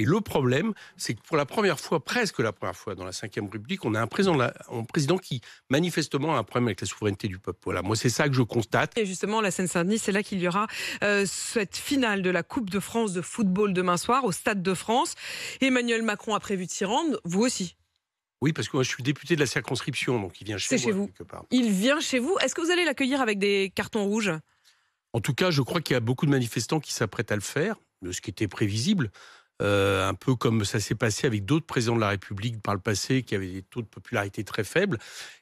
Et le problème, c'est que pour la première fois, presque la première fois dans la Ve République, on a un président qui manifestement a un problème avec la souveraineté du peuple. Voilà, moi c'est ça que je constate. Et justement, la Seine-Saint-Denis, c'est là qu'il y aura cette finale de la Coupe de France de football demain soir au Stade de France. Emmanuel Macron a prévu de s'y rendre, vous aussi. Oui, parce que moi je suis député de la circonscription, donc il vient C'est chez chez moi vous. quelque part. Il vient chez vous. Est-ce que vous allez l'accueillir avec des cartons rouges? En tout cas, je crois qu'il y a beaucoup de manifestants qui s'apprêtent à le faire, ce qui était prévisible. Un peu comme ça s'est passé avec d'autres présidents de la République par le passé qui avaient des taux de popularité très faibles.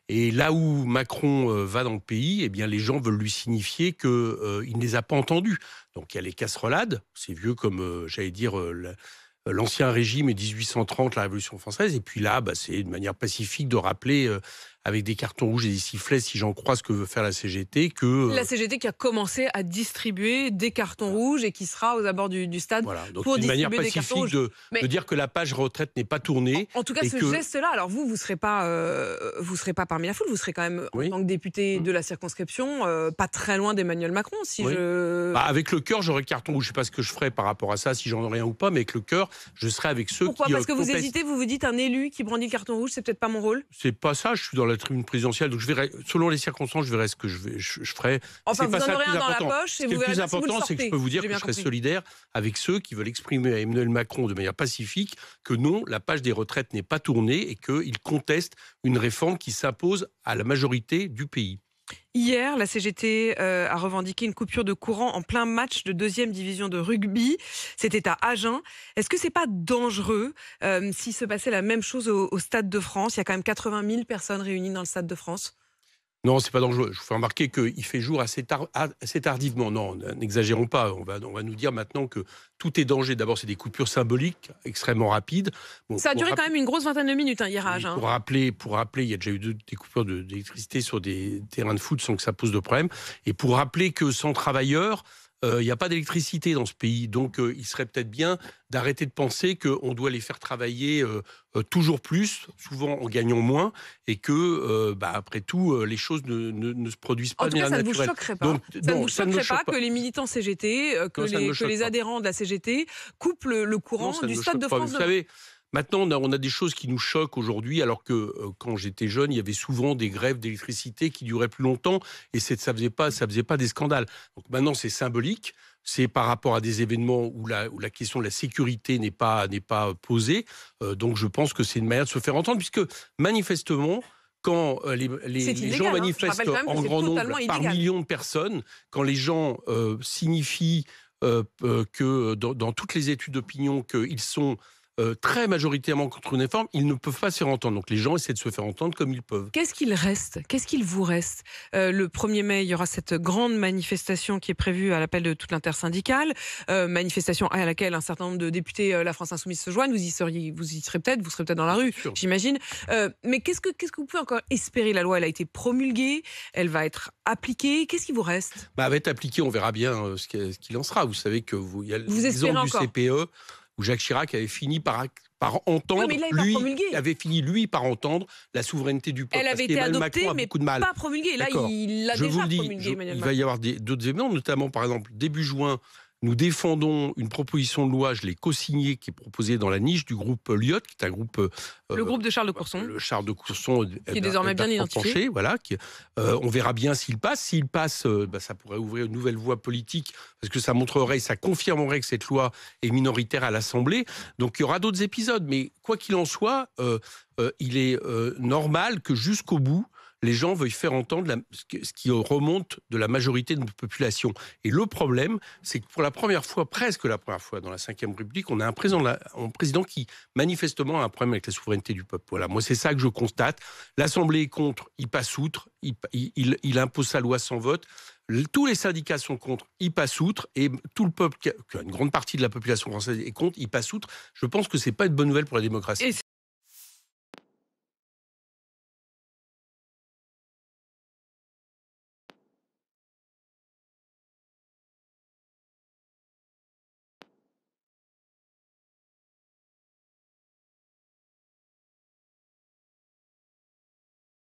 Et là où Macron va dans le pays, eh bien, les gens veulent lui signifier qu'il ne les a pas entendus. Donc il y a les casserolades, c'est vieux comme, j'allais dire, l'ancien régime et 1830, la Révolution française. Et puis là, c'est de manière pacifique de rappeler avec des cartons rouges et des sifflets, si j'en crois ce que veut faire la CGT, que... La CGT qui a commencé à distribuer des cartons rouges et qui sera aux abords du stade Voilà, donc pour une manière distribuer des cartons pacifique rouges. de dire que la page retraite n'est pas tournée. En tout cas, ce geste-là, alors vous serez pas parmi la foule, vous serez quand même, Oui. en tant que député de la circonscription, pas très loin d'Emmanuel Macron. Oui. Avec le cœur, j'aurai le carton rouge. Je ne sais pas ce que je ferai par rapport à ça, si j'en aurai un ou pas, mais avec le cœur, je serai avec ceux Pourquoi? qui... Parce que vous hésitez, vous vous dites un élu qui brandit le carton rouge, c'est peut-être pas mon rôle? C'est pas ça, je suis dans la tribune présidentielle, donc je verrai, selon les circonstances, je verrai ce que je ferai. Enfin, vous pas en ça aurez le plus un dans la important. poche et Ce qui est vous le verrez plus pas si vous le important, c'est que je sortez. peux vous dire J'ai que je bien serai compris. solidaire avec ceux qui veulent exprimer à Emmanuel Macron de manière pacifique que non, la page des retraites n'est pas tournée et qu'ils contestent une réforme qui s'impose à la majorité du pays. Hier, la CGT a revendiqué une coupure de courant en plein match de 2e division de rugby. C'était à Agen. Est-ce que c'est pas dangereux s'il se passait la même chose au Stade de France? Il y a quand même 80 000 personnes réunies dans le Stade de France. Non, c'est pas dangereux. Je vous fais remarquer qu'il fait jour assez tardivement. Non, n'exagérons pas. On va nous dire maintenant que tout est danger. D'abord, c'est des coupures symboliques extrêmement rapides. Bon, ça a duré quand même une grosse vingtaine de minutes hier à Agen. Pour rappeler, il y a déjà eu des coupures d'électricité sur des terrains de foot sans que ça pose de problème. Et pour rappeler que sans travailleurs, il n'y a pas d'électricité dans ce pays. Donc, il serait peut-être bien d'arrêter de penser qu'on doit les faire travailler toujours plus, souvent en gagnant moins, et que, après tout, les choses ne se produisent pas de manière naturelle. En tout cas, ça ne vous choquerait pas. Donc, ça non, ne vous ça ne me choquerait choque pas que les militants CGT, que les adhérents de la CGT coupent le courant du Stade de France. Vous savez, maintenant, on a des choses qui nous choquent aujourd'hui, alors que quand j'étais jeune, il y avait souvent des grèves d'électricité qui duraient plus longtemps et ça faisait pas des scandales. Donc maintenant, c'est symbolique. C'est par rapport à des événements où la question de la sécurité n'est pas posée. Donc je pense que c'est une manière de se faire entendre, puisque manifestement, quand les gens manifestent en grand nombre, par millions de personnes, quand les gens signifient que dans toutes les études d'opinion qu'ils sont très majoritairement contre une réforme, ils ne peuvent pas se faire entendre. Donc les gens essaient de se faire entendre comme ils peuvent. Qu'est-ce qu'il reste? Qu'est-ce qu'il vous reste? Le 1er mai, il y aura cette grande manifestation qui est prévue à l'appel de toute l'intersyndicale, manifestation à laquelle un certain nombre de députés La France Insoumise se joignent. Vous y serez peut-être dans la rue, j'imagine. Mais qu'est-ce que vous pouvez encore espérer? La loi, elle a été promulguée, elle va être appliquée. Qu'est-ce qui vous reste? Elle va être appliquée, on verra bien ce qu'il en sera. Vous savez que il y a l'exemple du CPE, où Jacques Chirac avait fini par entendre, par entendre la souveraineté du peuple. Elle avait été adoptée, mais pas promulguée. Là, il l'a déjà promulguée, Emmanuel Macron. Il va y avoir d'autres événements, notamment, par exemple, début juin, nous défendons une proposition de loi, je l'ai co-signée, qui est proposée dans la niche du groupe Lyot, qui est un groupe... le groupe de Charles de Courson. Le Charles de Courson. Qui est désormais bien identifié. Voilà, on verra bien s'il passe. S'il passe, ça pourrait ouvrir une nouvelle voie politique, parce que ça montrerait, ça confirmerait que cette loi est minoritaire à l'Assemblée. Donc il y aura d'autres épisodes. Mais quoi qu'il en soit, il est normal que jusqu'au bout, les gens veuillent faire entendre ce qui remonte de la majorité de notre population. Et le problème, c'est que pour la première fois, presque la première fois dans la Ve République, on a un président qui manifestement a un problème avec la souveraineté du peuple. Voilà, moi c'est ça que je constate. L'Assemblée est contre, il passe outre, il impose sa loi sans vote. Tous les syndicats sont contre, ils passent outre, et tout le peuple, une grande partie de la population française est contre, ils passent outre. Je pense que c'est pas une bonne nouvelle pour la démocratie.